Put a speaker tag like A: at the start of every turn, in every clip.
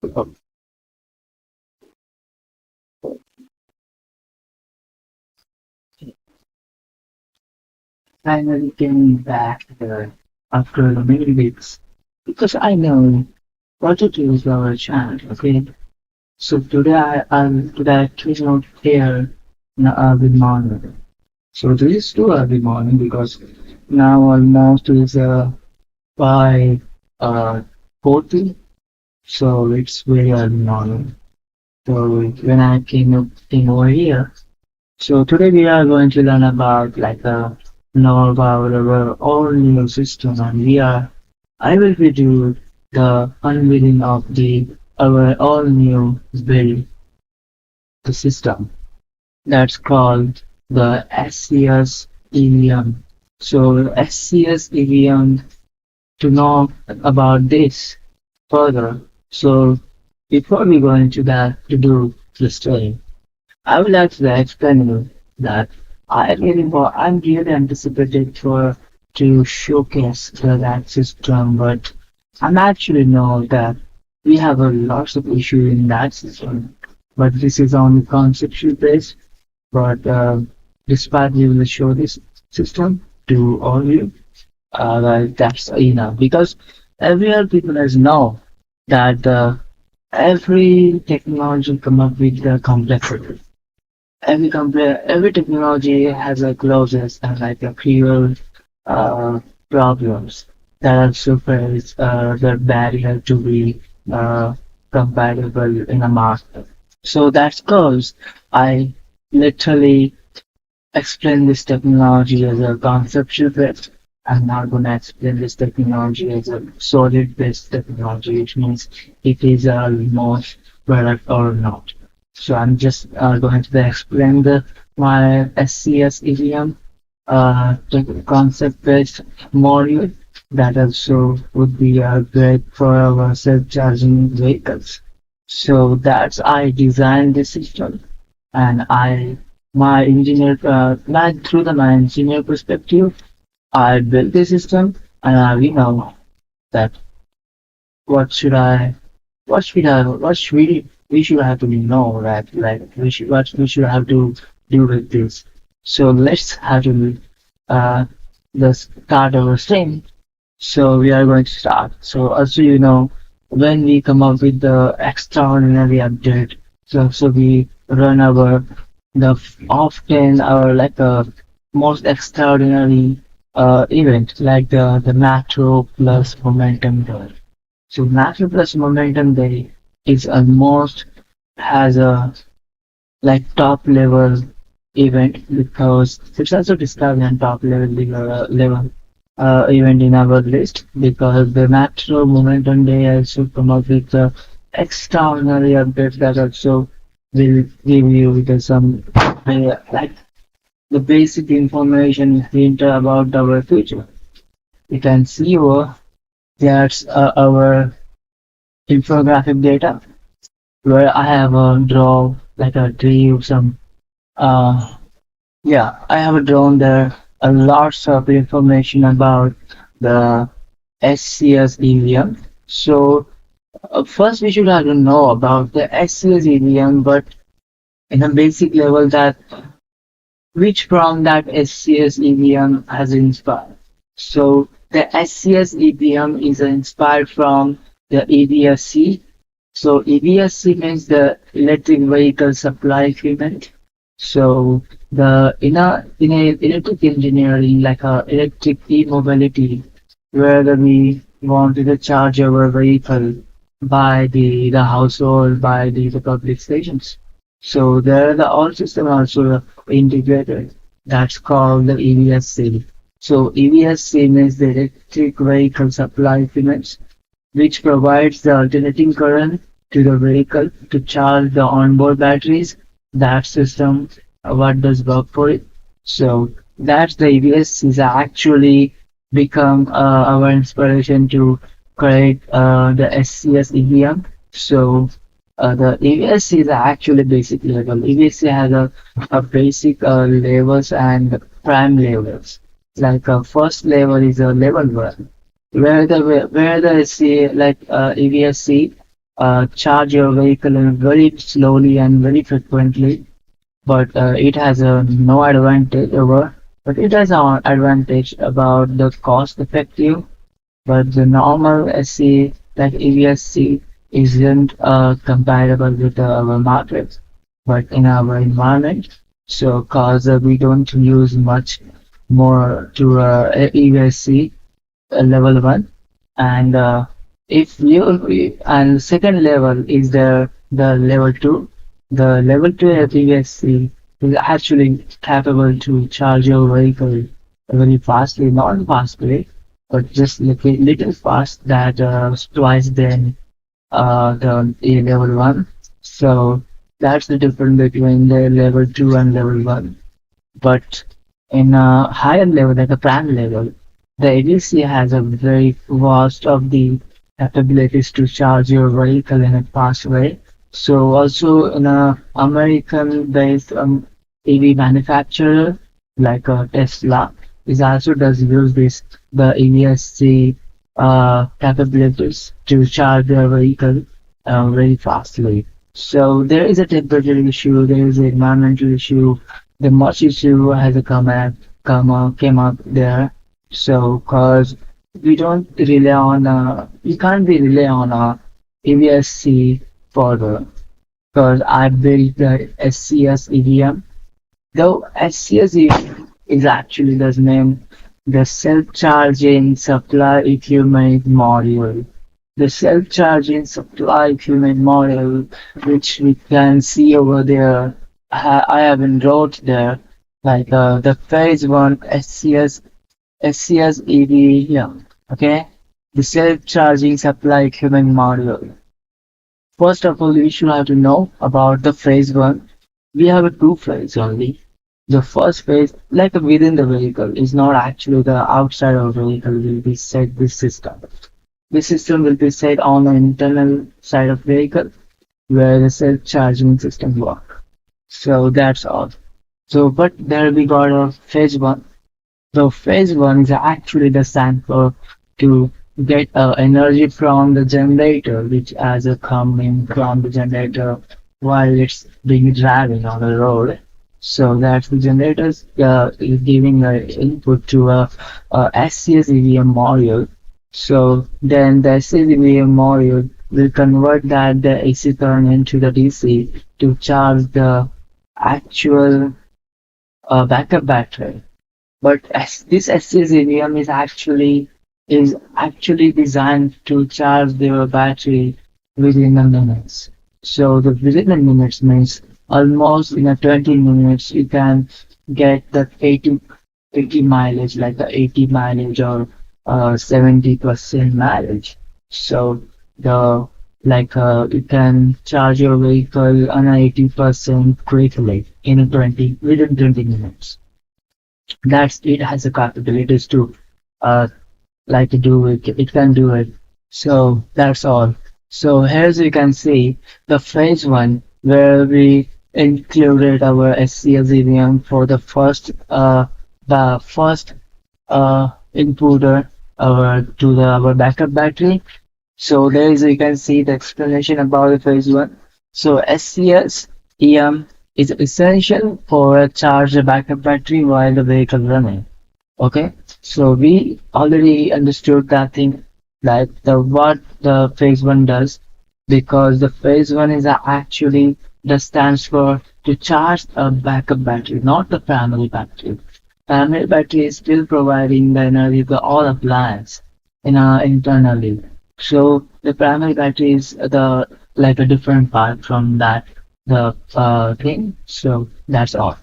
A: Oh, finally came back after many weeks because I know what to do with our channel. Okay, so today I came out here in the early morning. So this is too early morning because now almost is by 40. So it's very early morning. So when I came over here. So today we are going to learn about know about our all new system, and I will be do the unveiling of the our all new build the system that's called the SCS EVM. So SCS EVM, to know about this further. So before we go into that to do the story, I would like to explain you that I'm really anticipated for to showcase that system, but I'm actually know that we have a lots of issue in that system. But this is only conceptual based. But despite we will show this system to all you, well, that's enough because every other people has know that every technology come up with the complexity. Every technology has a clauses and like a clear uh, problems that also face the barrier to be uh, compatible in a market. So that's cause I literally explain this technology as a conceptual based. I'm not going to explain this technology as a solid based technology, which means it is a remote product or not. So I'm just going to explain my SCS EVM concept based module that also would be great for our self-charging vehicles. So that's I designed this system, and my engineer perspective, I built the system, and we know that what should I, what should we should have to know, right? Like what we should have to do with this. So let's have to uh, the start our stream. So we are going to start. So also when we come up with the extraordinary update, so we run often our like most extraordinary event like the macro plus momentum day. So macro plus momentum day is almost has a like top level event because it's also described on top level event in our list because the macro momentum day also come up with the extraordinary updates that also will give you some like the basic information hint about our future. You can see over there's our infographic data where I have draw like a tree of some uh, yeah, I have drawn there a lots of information about the SCS EVM. So first we should have to know about the SCS EVM, but in a basic level that which from that SCS EVM has inspired. So the SCS EVM is inspired from the EVSC. So EVSC means the electric vehicle supply agreement. So the in a electric engineering, like electric e-mobility, where we want to charge our vehicle by the household, by the public stations. So there the all system also integrated. That's called the EVSC. So EVSC means the electric vehicle supply agreements, which provides the alternating current to the vehicle to charge the onboard batteries. That system, what does work for it? So that's the EVS is actually become our inspiration to create the SCS EVM. So the EVS is actually basic level. EVS has a basic levels and prime levels. Like first level is a level one, where the SC like EVSC charge your vehicle very slowly and very frequently, but it has no advantage over. But it has an advantage about the cost effective. But the normal SC like EVSC isn't comparable with our market, but in our environment. So, cause we don't use much more to EVSC level one, and if you and second level is the level two. The level two FPSC is actually capable to charge your vehicle very fastly, not fastly, but just little fast that twice than the level one. So that's the difference between the level two and level one. But in a higher level, like a prime level, the ADC has a very vast of the capabilities to charge your vehicle in a fast way. So also in a American-based EV manufacturer like Tesla is also does use this the EVSC capabilities to charge their vehicle very fastly. So there is a temperature issue, there is an environmental issue, the much issue has came up there. So, cause we don't rely on we can't be rely on EVSC further. Cause I built the SCS EVM. Though SCS is actually the name, the self-charging supply equipment module. The self-charging supply equipment model, which we can see over there, I have enrolled there, like the phase one SCS EV, yeah, okay, the self-charging supply equipment module. First of all, we should have to know about the phase one. We have a two phase only. The first phase, like within the vehicle, is not actually the outside of the vehicle will be set this system. This system will be set on the internal side of vehicle where the self-charging system work. So that's all. So, but there we got a phase one. So phase one is actually the sample to get energy from the generator, which has a coming from the generator while it's being driving on the road. So that's the generators is giving input to a SCS EVM module. So then the SCS EVM module will convert that the AC current into the DC to charge the actual backup battery. But this SCSEM is actually designed to charge their battery within the minutes. So the within the minutes means almost in a 20 minutes you can get the 80 mileage, like the 80 mileage or 70% mileage. So the you can charge your vehicle on 80% quickly in a 20 within 20 minutes. That's it has the capabilities to uh to do it. It can do it. So that's all. So here's you can see the phase one where we included our SCS EVM for the first inputer to our backup battery. So there is you can see the explanation about the phase one. So SCS EM is essential for a charge backup battery while the vehicle running. Okay, so we already understood that thing, like the what the phase one does, because the phase one is actually the stands for to charge a backup battery, not the primary battery. Primary battery is still providing the energy to all appliance internally. So the primary battery is the like a different part from that the thing. So that's all.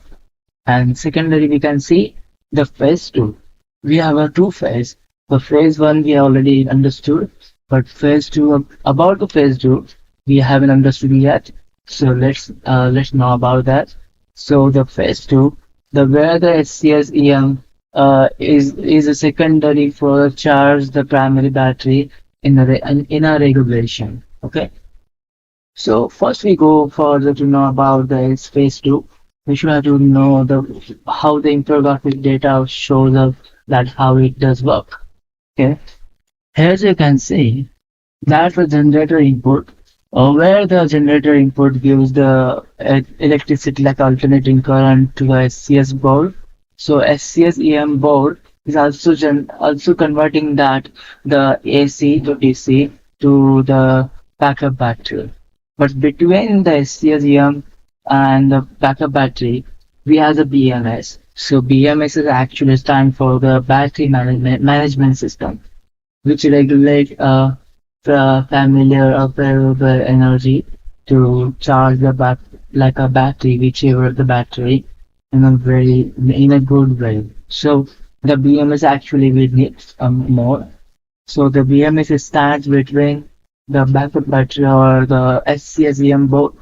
A: And secondary, we can see the phase two. We have a two phase. The phase one we already understood, but phase two about the phase two we haven't understood yet. So let's know about that. So the phase two, the where the SCSEM is a secondary for charge the primary battery in a regulation. Okay. So first we go further to know about the phase two. We should have to know the how the infographic data shows up that how it does work. Okay. Here you can see that the generator input where the generator input gives the electricity like alternating current to the SCS board. So SCSEM board is also also converting that the AC to DC to the backup battery. But between the SCSEM and the backup battery, we have the BMS. So BMS is actually stand for the battery management system, which regulate the familiar or variable energy to charge the like a battery, whichever the battery, in a good way. So the BMS actually will need more. So the BMS stands between the backup battery or the SCSEM board,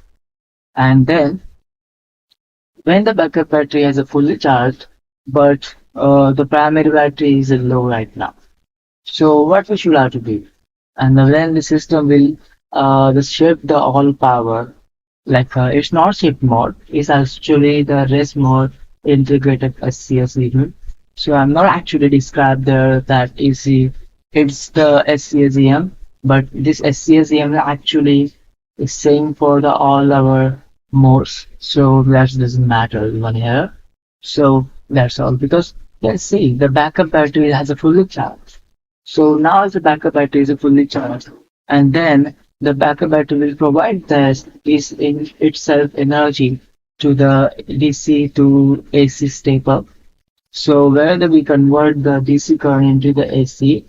A: and then when the backup battery has a fully charged, but the primary battery is low right now. So what we should have to do? And then the system will the shift the all power. Like it's not shift mode, it's actually the rest mode integrated SCS even. So I'm not actually described there that easy. It's the SCSEM, but this SCSEM actually is same for the all our modes. So that doesn't matter even here. So that's all because let's see the backup battery has a fully charged. So now the backup battery is fully charged, and then the backup battery will provide this is in itself energy to the DC to AC step up. So where we convert the DC current into the AC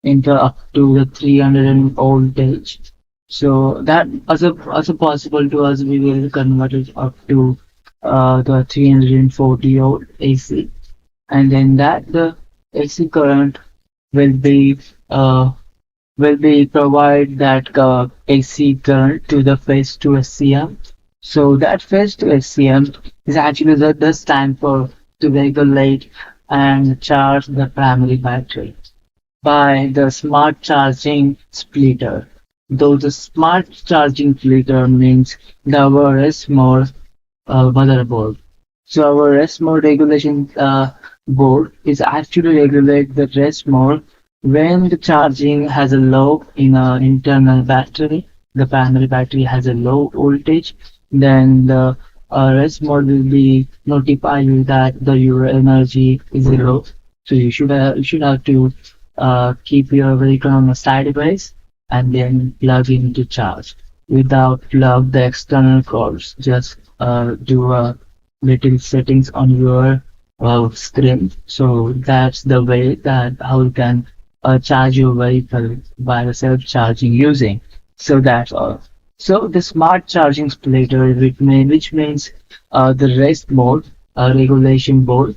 A: into up to the 300 voltage. So that also possible to us, we will convert it up to the 340 volt AC, and then that the AC current will be uh, will be provide that AC current to the phase to SCM. So that phase to SCM is actually the stand for to regulate and charge the primary battery by the smart charging splitter. Though the smart charging splitter means the our is more motherboard. So our rest mode regulation board is actually regulate the rest mode when the charging has a low in an internal battery. The primary battery has a low voltage. Then the rest mode will be notify you that the your energy is low. So you should have to keep your vehicle on a sideways and then plug in to charge without plug the external cords. Just do a little settings on your screen. So that's the way that how you can charge your vehicle by the self-charging using. So that's all. So the smart charging splitter, which means the rest mode, regulation board.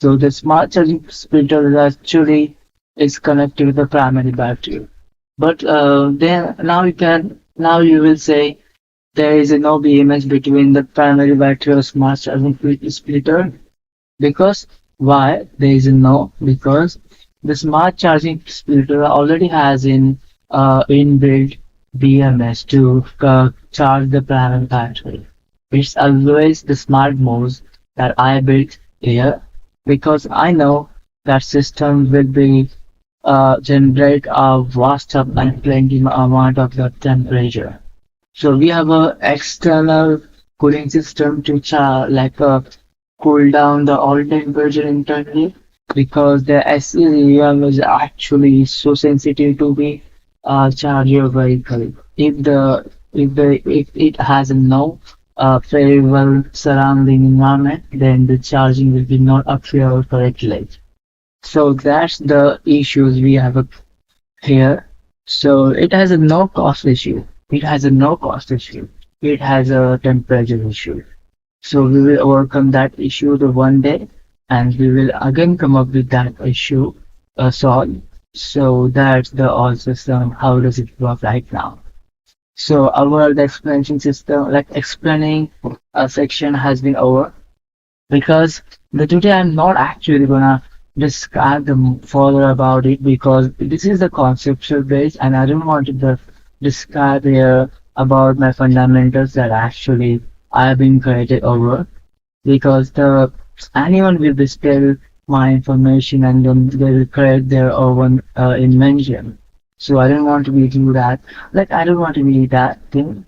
A: So the smart charging splitter is actually is connected to the primary battery. But then now you will say there is no BMS between the primary battery or smart charging splitter because why there is no because the smart charging splitter already has in inbuilt BMS to charge the primary battery. It's always the smart modes that I built here because I know that system will be generate a vast and plenty amount of the temperature. So we have a external cooling system to like cool down the all temperature internally because the SCSEM is actually so sensitive to be charge your vehicle. If it has no favorable surrounding environment, then the charging will be not appear correctly. So that's the issues we have here. So it has a no cost issue. It has a no cost issue. It has a temperature issue. So we will overcome that issue the one day, and we will again come up with that issue solved. So that's the all system. How does it work right now? So our the explanation system, like explaining a section has been over because the today I'm not actually gonna describe them further about it because this is the conceptual base and I don't want to describe here about my fundamentals that actually I have been created over because the anyone will dispel my information and then they will create their own invention. So I don't want to be do that. Like I don't want to be that thing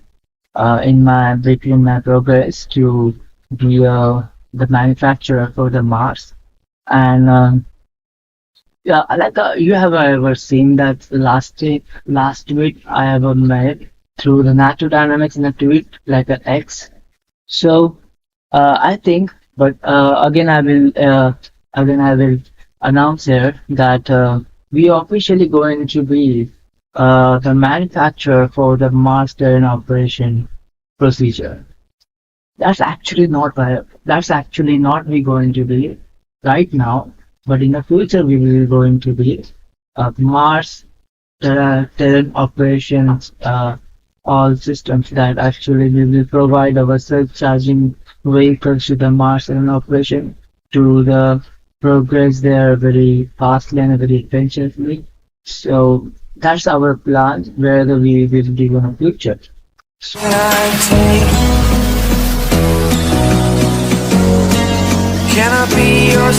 A: in my between my progress to be the manufacturer for the Mars. And yeah, like you have ever seen that last tweet I ever made through the natural dynamics in a tweet like an X. So I think, but again I will announce here that we officially going to be the manufacturer for the master in operation procedure. That's actually not we going to be right now, but in the future we will going to be Mars terrain operations, all systems that actually we will provide our self-charging vehicles to the Mars terrain operation to the progress there very fastly and very efficiently. So that's our plan where we will be in the future.
B: Can I be your